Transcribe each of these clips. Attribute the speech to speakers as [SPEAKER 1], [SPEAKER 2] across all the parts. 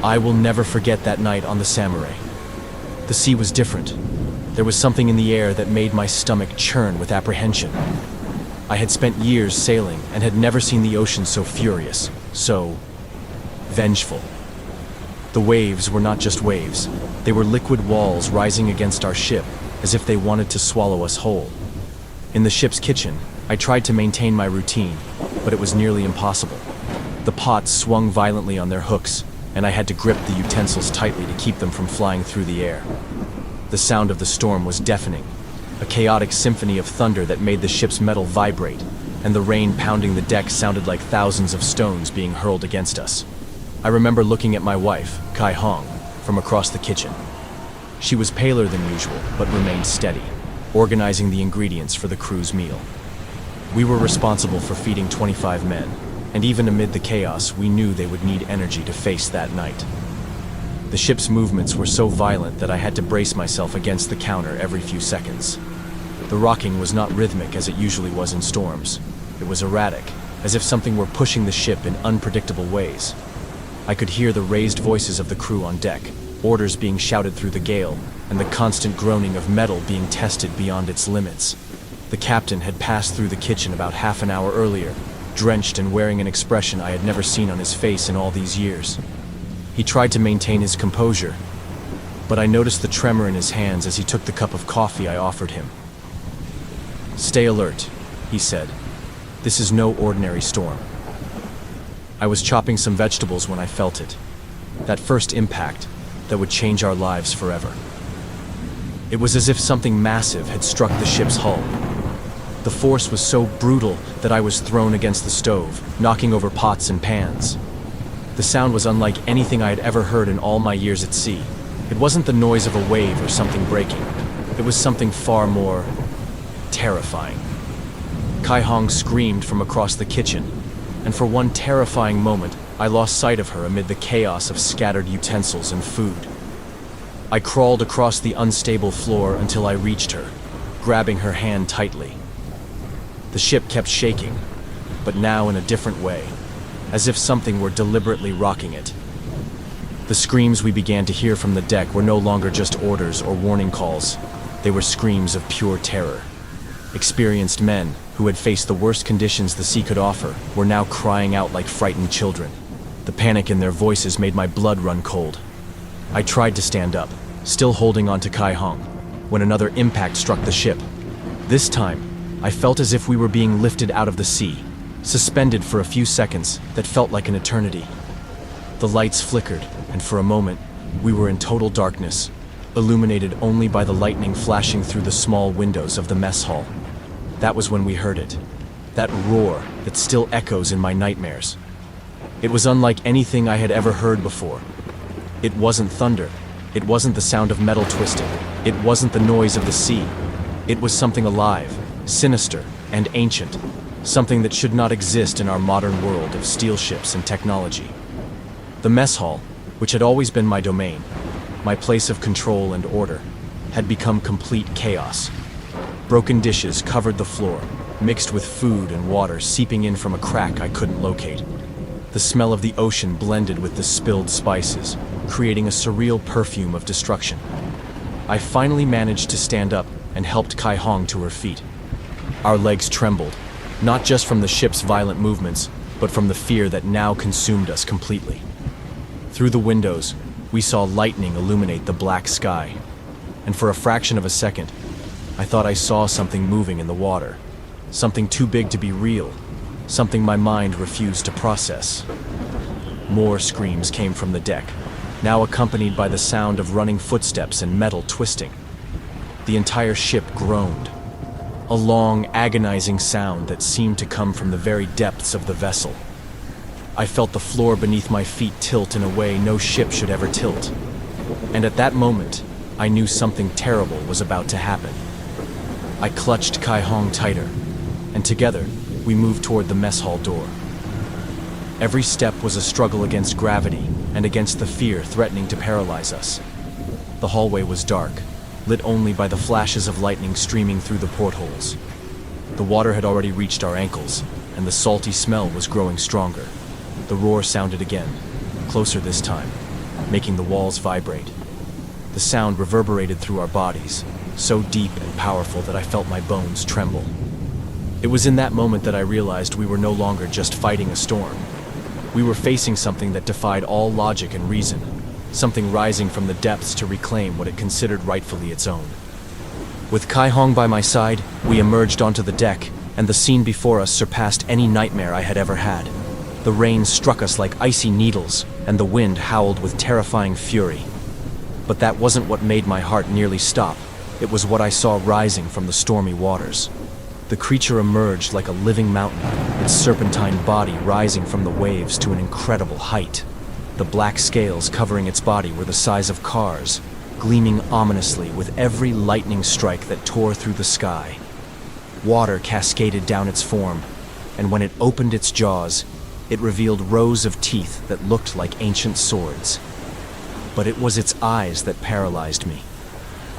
[SPEAKER 1] I will never forget that night on the Samurai. The sea was different. There was something in the air that made my stomach churn with apprehension. I had spent years sailing and had never seen the ocean so furious, so vengeful. The waves were not just waves. They were liquid walls rising against our ship, as if they wanted to swallow us whole. In the ship's kitchen, I tried to maintain my routine, but it was nearly impossible. The pots swung violently on their hooks, and I had to grip the utensils tightly to keep them from flying through the air. The sound of the storm was deafening, a chaotic symphony of thunder that made the ship's metal vibrate, and the rain pounding the deck sounded like thousands of stones being hurled against us. I remember looking at my wife, Kai Hong, from across the kitchen. She was paler than usual, but remained steady, organizing the ingredients for the crew's meal. We were responsible for feeding 25 men, and even amid the chaos, we knew they would need energy to face that night. The ship's movements were so violent that I had to brace myself against the counter every few seconds. The rocking was not rhythmic as it usually was in storms. It was erratic, as if something were pushing the ship in unpredictable ways. I could hear the raised voices of the crew on deck, orders being shouted through the gale, and the constant groaning of metal being tested beyond its limits. The captain had passed through the kitchen about half an hour earlier, drenched and wearing an expression I had never seen on his face in all these years. He tried to maintain his composure, but I noticed the tremor in his hands as he took the cup of coffee I offered him. "Stay alert," he said. "This is no ordinary storm." I was chopping some vegetables when I felt it. That first impact that would change our lives forever. It was as if something massive had struck the ship's hull. The force was so brutal that I was thrown against the stove, knocking over pots and pans. The sound was unlike anything I had ever heard in all my years at sea. It wasn't the noise of a wave or something breaking. It was something far more terrifying. Kai Hong screamed from across the kitchen, and for one terrifying moment, I lost sight of her amid the chaos of scattered utensils and food. I crawled across the unstable floor until I reached her, grabbing her hand tightly. The ship kept shaking, but now in a different way, as if something were deliberately rocking it. The screams we began to hear from the deck were no longer just orders or warning calls. They were screams of pure terror. Experienced men, who had faced the worst conditions the sea could offer, were now crying out like frightened children. The panic in their voices made my blood run cold. I tried to stand up, still holding on to Kai Hong, when another impact struck the ship. This time, I felt as if we were being lifted out of the sea, suspended for a few seconds that felt like an eternity. The lights flickered, and for a moment, we were in total darkness, illuminated only by the lightning flashing through the small windows of the mess hall. That was when we heard it, that roar that still echoes in my nightmares. It was unlike anything I had ever heard before. It wasn't thunder. It wasn't the sound of metal twisting. It wasn't the noise of the sea. It was something alive, sinister, and ancient. Something that should not exist in our modern world of steel ships and technology. The mess hall, which had always been my domain, my place of control and order, had become complete chaos. Broken dishes covered the floor, mixed with food and water seeping in from a crack I couldn't locate. The smell of the ocean blended with the spilled spices, creating a surreal perfume of destruction. I finally managed to stand up and helped Kai Hong to her feet. Our legs trembled, not just from the ship's violent movements, but from the fear that now consumed us completely. Through the windows, we saw lightning illuminate the black sky, and for a fraction of a second, I thought I saw something moving in the water, something too big to be real, something my mind refused to process. More screams came from the deck, now accompanied by the sound of running footsteps and metal twisting. The entire ship groaned, a long, agonizing sound that seemed to come from the very depths of the vessel. I felt the floor beneath my feet tilt in a way no ship should ever tilt. And at that moment, I knew something terrible was about to happen. I clutched Kai Hong tighter, and together, we moved toward the mess hall door. Every step was a struggle against gravity and against the fear threatening to paralyze us. The hallway was dark, lit only by the flashes of lightning streaming through the portholes. The water had already reached our ankles, and the salty smell was growing stronger. The roar sounded again, closer this time. making the walls vibrate. The sound reverberated through our bodies, so deep and powerful that I felt my bones tremble. It was in that moment that I realized we were no longer just fighting a storm. We were facing something that defied all logic and reason, something rising from the depths to reclaim what it considered rightfully its own. With Kai Hong by my side, we emerged onto the deck, and the scene before us surpassed any nightmare I had ever had. The rain struck us like icy needles, and the wind howled with terrifying fury. But that wasn't what made my heart nearly stop. It was what I saw rising from the stormy waters. The creature emerged like a living mountain, its serpentine body rising from the waves to an incredible height. The black scales covering its body were the size of cars, gleaming ominously with every lightning strike that tore through the sky. Water cascaded down its form, and when it opened its jaws, it revealed rows of teeth that looked like ancient swords. But it was its eyes that paralyzed me.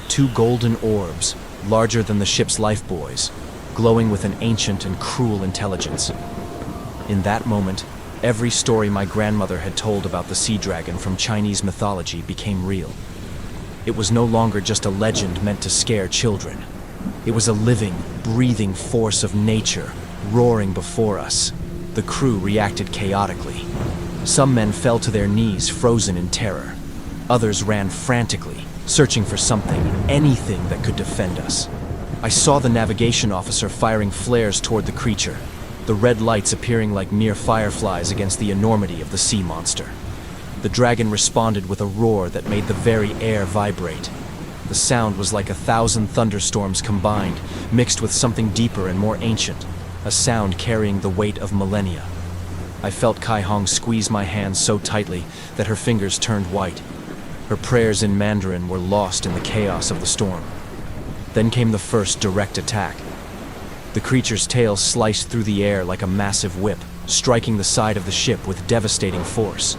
[SPEAKER 1] Two golden orbs, larger than the ship's lifebuoys, glowing with an ancient and cruel intelligence. In that moment, every story my grandmother had told about the sea dragon from Chinese mythology became real. It was no longer just a legend meant to scare children. It was a living, breathing force of nature, roaring before us. The crew reacted chaotically. Some men fell to their knees, frozen in terror. Others ran frantically, searching for something, anything that could defend us. I saw the navigation officer firing flares toward the creature, the red lights appearing like mere fireflies against the enormity of the sea monster. The dragon responded with a roar that made the very air vibrate. The sound was like 1,000 thunderstorms combined, mixed with something deeper and more ancient, a sound carrying the weight of millennia. I felt Kai Hong squeeze my hands so tightly that her fingers turned white. Her prayers in Mandarin were lost in the chaos of the storm. Then came the first direct attack. The creature's tail sliced through the air like a massive whip, striking the side of the ship with devastating force.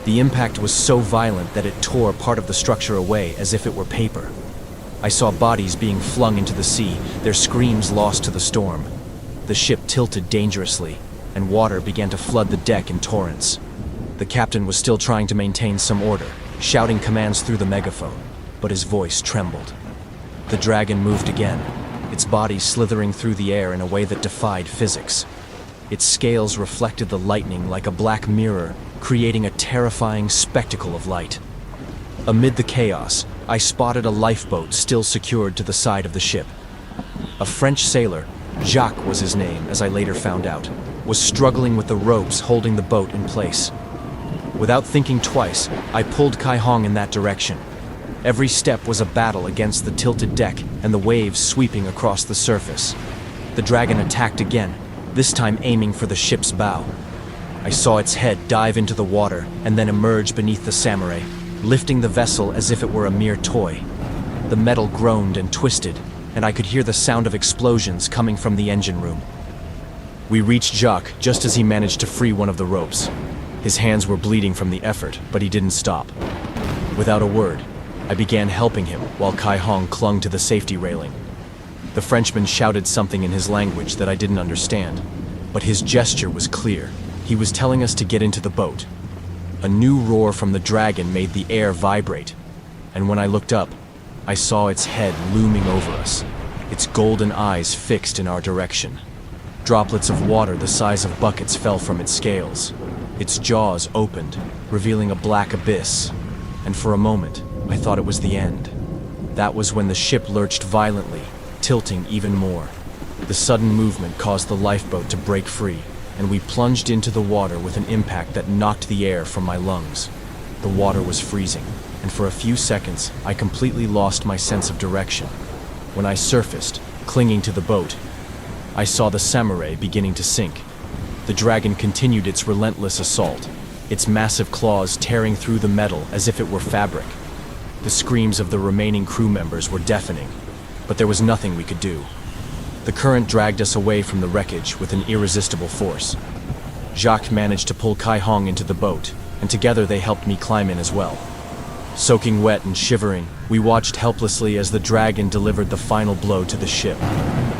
[SPEAKER 1] The impact was so violent that it tore part of the structure away as if it were paper. I saw bodies being flung into the sea, their screams lost to the storm. The ship tilted dangerously, and water began to flood the deck in torrents. The captain was still trying to maintain some order, shouting commands through the megaphone, but his voice trembled. The dragon moved again, its body slithering through the air in a way that defied physics. Its scales reflected the lightning like a black mirror, creating a terrifying spectacle of light. Amid the chaos, I spotted a lifeboat still secured to the side of the ship. A French sailor, Jacques was his name, as I later found out, was struggling with the ropes holding the boat in place. Without thinking twice, I pulled Kai Hong in that direction. Every step was a battle against the tilted deck and the waves sweeping across the surface. The dragon attacked again, this time aiming for the ship's bow. I saw its head dive into the water and then emerge beneath the samurai, lifting the vessel as if it were a mere toy. The metal groaned and twisted, and I could hear the sound of explosions coming from the engine room. We reached Jacques just as he managed to free one of the ropes. His hands were bleeding from the effort, but he didn't stop. Without a word, I began helping him while Kai Hong clung to the safety railing. The Frenchman shouted something in his language that I didn't understand, but his gesture was clear. He was telling us to get into the boat. A new roar from the dragon made the air vibrate, and when I looked up, I saw its head looming over us, its golden eyes fixed in our direction. Droplets of water the size of buckets fell from its scales. Its jaws opened, revealing a black abyss, and for a moment, I thought it was the end. That was when the ship lurched violently, tilting even more. The sudden movement caused the lifeboat to break free, and we plunged into the water with an impact that knocked the air from my lungs. The water was freezing, and for a few seconds, I completely lost my sense of direction. When I surfaced, clinging to the boat, I saw the samurai beginning to sink. The dragon continued its relentless assault, its massive claws tearing through the metal as if it were fabric. The screams of the remaining crew members were deafening, but there was nothing we could do. The current dragged us away from the wreckage with an irresistible force. Jacques managed to pull Kai Hong into the boat, and together they helped me climb in as well. Soaking wet and shivering, we watched helplessly as the dragon delivered the final blow to the ship.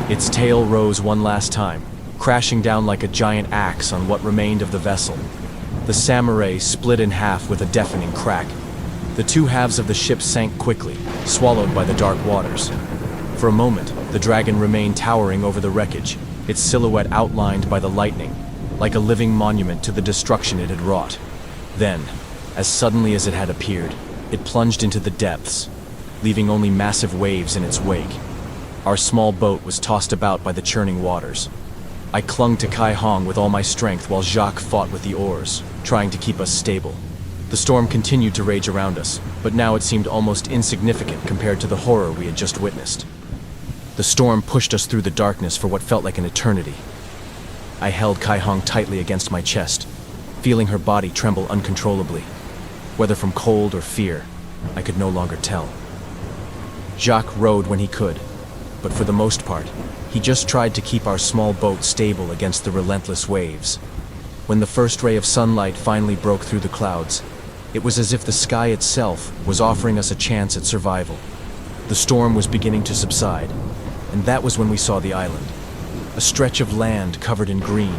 [SPEAKER 1] Its tail rose one last time, crashing down like a giant axe on what remained of the vessel. The samurai split in half with a deafening crack. The two halves of the ship sank quickly, swallowed by the dark waters. For a moment, the dragon remained towering over the wreckage, its silhouette outlined by the lightning, like a living monument to the destruction it had wrought. Then, as suddenly as it had appeared, it plunged into the depths, leaving only massive waves in its wake. Our small boat was tossed about by the churning waters. I clung to Kai Hong with all my strength while Jacques fought with the oars, trying to keep us stable. The storm continued to rage around us, but now it seemed almost insignificant compared to the horror we had just witnessed. The storm pushed us through the darkness for what felt like an eternity. I held Kai Hong tightly against my chest, feeling her body tremble uncontrollably. Whether from cold or fear, I could no longer tell. Jacques rowed when he could, but for the most part, he just tried to keep our small boat stable against the relentless waves. When the first ray of sunlight finally broke through the clouds, it was as if the sky itself was offering us a chance at survival. The storm was beginning to subside, and that was when we saw the island. A stretch of land covered in green,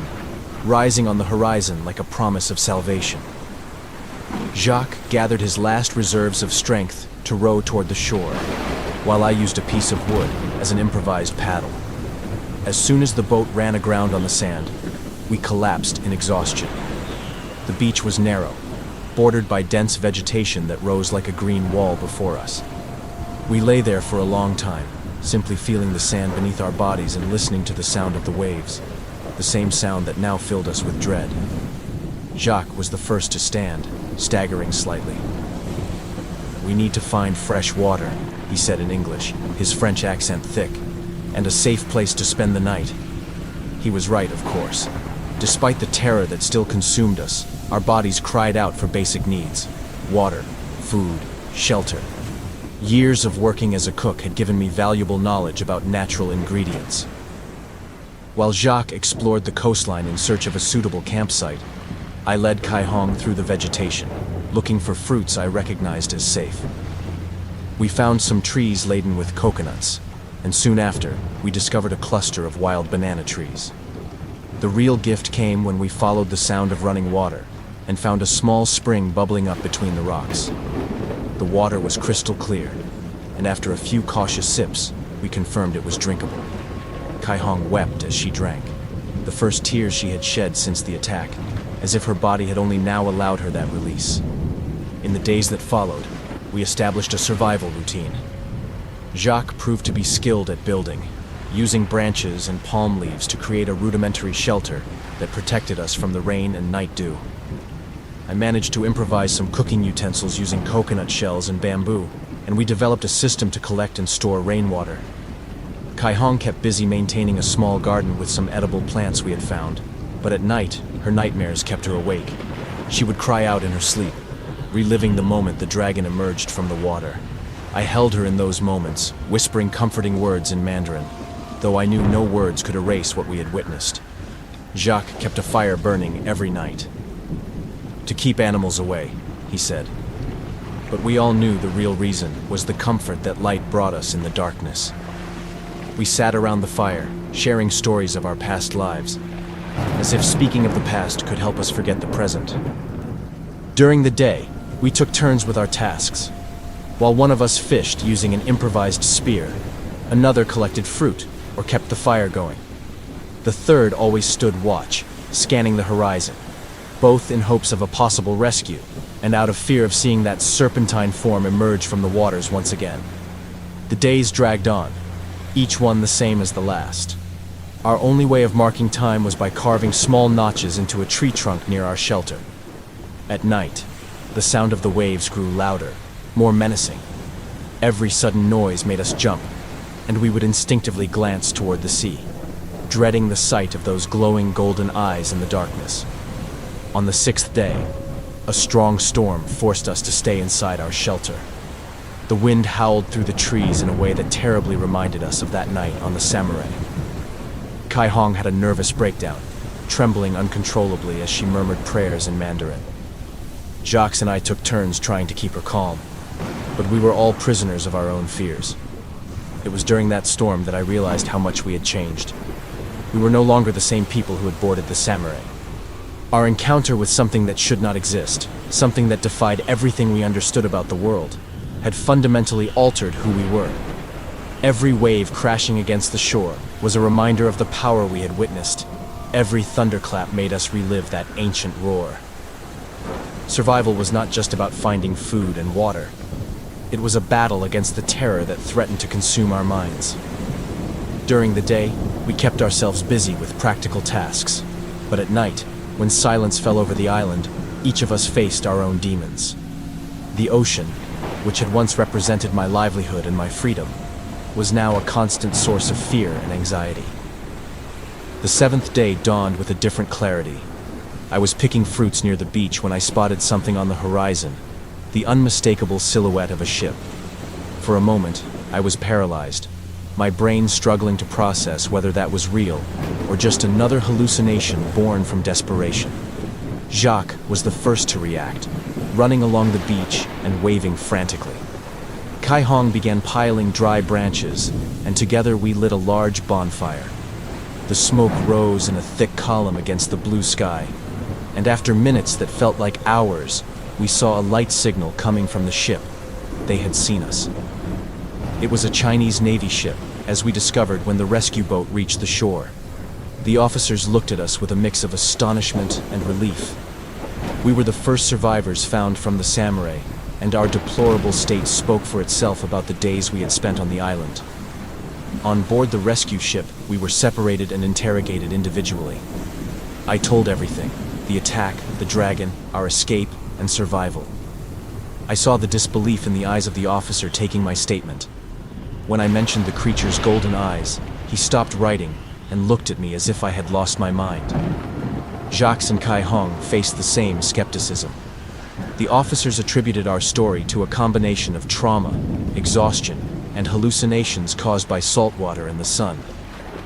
[SPEAKER 1] rising on the horizon like a promise of salvation. Jacques gathered his last reserves of strength to row toward the shore, while I used a piece of wood as an improvised paddle. As soon as the boat ran aground on the sand, we collapsed in exhaustion. The beach was narrow, bordered by dense vegetation that rose like a green wall before us. We lay there for a long time, simply feeling the sand beneath our bodies and listening to the sound of the waves, the same sound that now filled us with dread. Jacques was the first to stand, staggering slightly. "We need to find fresh water," he said in English, his French accent thick, "and a safe place to spend the night." He was right, of course. Despite the terror that still consumed us, our bodies cried out for basic needs: water, food, shelter. Years of working as a cook had given me valuable knowledge about natural ingredients. While Jacques explored the coastline in search of a suitable campsite, I led Kai Hong through the vegetation, looking for fruits I recognized as safe. We found some trees laden with coconuts, and soon after, we discovered a cluster of wild banana trees. The real gift came when we followed the sound of running water and found a small spring bubbling up between the rocks. The water was crystal clear, and after a few cautious sips, we confirmed it was drinkable. Kai Hong wept as she drank, the first tears she had shed since the attack, as if her body had only now allowed her that release. In the days that followed, we established a survival routine. Jacques proved to be skilled at building, using branches and palm leaves to create a rudimentary shelter that protected us from the rain and night dew. I managed to improvise some cooking utensils using coconut shells and bamboo, and we developed a system to collect and store rainwater. Kai Hong kept busy maintaining a small garden with some edible plants we had found, but at night, her nightmares kept her awake. She would cry out in her sleep, reliving the moment the dragon emerged from the water. I held her in those moments, whispering comforting words in Mandarin, though I knew no words could erase what we had witnessed. Jacques kept a fire burning every night. "To keep animals away," he said. But we all knew the real reason was the comfort that light brought us in the darkness. We sat around the fire, sharing stories of our past lives, as if speaking of the past could help us forget the present. During the day, we took turns with our tasks. While one of us fished using an improvised spear, another collected fruit or kept the fire going. The third always stood watch, scanning the horizon, both in hopes of a possible rescue and out of fear of seeing that serpentine form emerge from the waters once again. The days dragged on, each one the same as the last. Our only way of marking time was by carving small notches into a tree trunk near our shelter. At night, the sound of the waves grew louder, more menacing. Every sudden noise made us jump, and we would instinctively glance toward the sea, dreading the sight of those glowing golden eyes in the darkness. On the sixth day, a strong storm forced us to stay inside our shelter. The wind howled through the trees in a way that terribly reminded us of that night on the Samurai. Kai Hong had a nervous breakdown, trembling uncontrollably as she murmured prayers in Mandarin. Jacques and I took turns trying to keep her calm, but we were all prisoners of our own fears. It was during that storm that I realized how much we had changed. We were no longer the same people who had boarded the Samurai. Our encounter with something that should not exist, something that defied everything we understood about the world, had fundamentally altered who we were. Every wave crashing against the shore was a reminder of the power we had witnessed. Every thunderclap made us relive that ancient roar. Survival was not just about finding food and water. It was a battle against the terror that threatened to consume our minds. During the day, we kept ourselves busy with practical tasks, but at night, when silence fell over the island, each of us faced our own demons. The ocean, which had once represented my livelihood and my freedom, was now a constant source of fear and anxiety. The seventh day dawned with a different clarity. I was picking fruits near the beach when I spotted something on the horizon, the unmistakable silhouette of a ship. For a moment, I was paralyzed, my brain struggling to process whether that was real or just another hallucination born from desperation. Jacques was the first to react, running along the beach and waving frantically. Kai Hong began piling dry branches, and together we lit a large bonfire. The smoke rose in a thick column against the blue sky, and after minutes that felt like hours, we saw a light signal coming from the ship. They had seen us. It was a Chinese Navy ship, as we discovered when the rescue boat reached the shore. The officers looked at us with a mix of astonishment and relief. We were the first survivors found from the samurai, and our deplorable state spoke for itself about the days we had spent on the island. On board the rescue ship, we were separated and interrogated individually. I told everything: the attack, the dragon, our escape, and survival. I saw the disbelief in the eyes of the officer taking my statement. When I mentioned the creature's golden eyes, he stopped writing and looked at me as if I had lost my mind. Jacques and Kai Hong faced the same skepticism. The officers attributed our story to a combination of trauma, exhaustion, and hallucinations caused by salt water and the sun.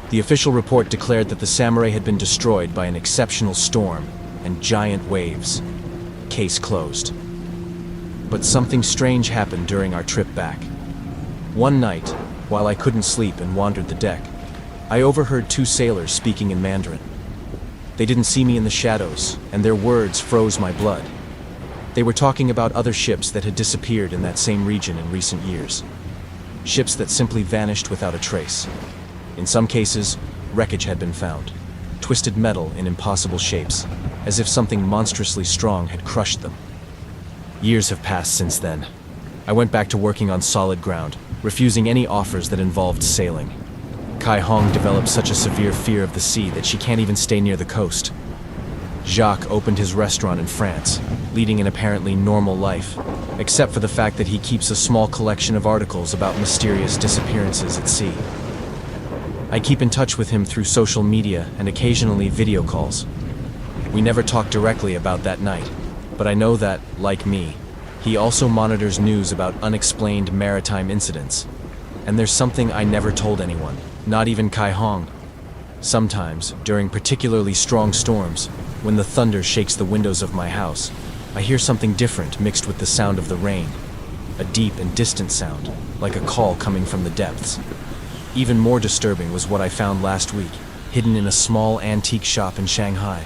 [SPEAKER 1] The official report declared that the samurai had been destroyed by an exceptional storm and giant waves. Case closed. But something strange happened during our trip back. One night, while I couldn't sleep and wandered the deck, I overheard two sailors speaking in Mandarin. They didn't see me in the shadows, and their words froze my blood. They were talking about other ships that had disappeared in that same region in recent years. Ships that simply vanished without a trace. In some cases, wreckage had been found, twisted metal in impossible shapes, as if something monstrously strong had crushed them. Years have passed since then. I went back to working on solid ground, refusing any offers that involved sailing. Kai Hong developed such a severe fear of the sea that she can't even stay near the coast. Jacques opened his restaurant in France, leading an apparently normal life, except for the fact that he keeps a small collection of articles about mysterious disappearances at sea. I keep in touch with him through social media and occasionally video calls. We never talk directly about that night, but I know that, like me, he also monitors news about unexplained maritime incidents. And there's something I never told anyone, not even Kai Hong. Sometimes, during particularly strong storms, when the thunder shakes the windows of my house, I hear something different mixed with the sound of the rain. A deep and distant sound, like a call coming from the depths. Even more disturbing was what I found last week, hidden in a small antique shop in Shanghai.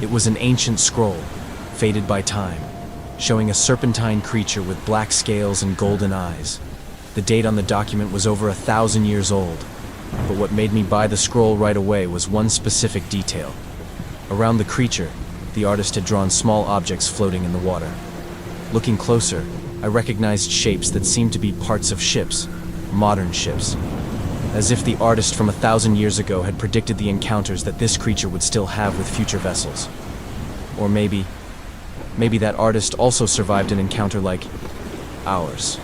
[SPEAKER 1] It was an ancient scroll, faded by time, showing a serpentine creature with black scales and golden eyes. The date on the document was over 1,000 years old, but what made me buy the scroll right away was one specific detail. Around the creature, the artist had drawn small objects floating in the water. Looking closer, I recognized shapes that seemed to be parts of ships, modern ships, as if the artist from 1,000 years ago had predicted the encounters that this creature would still have with future vessels. Or maybe that artist also survived an encounter like ours.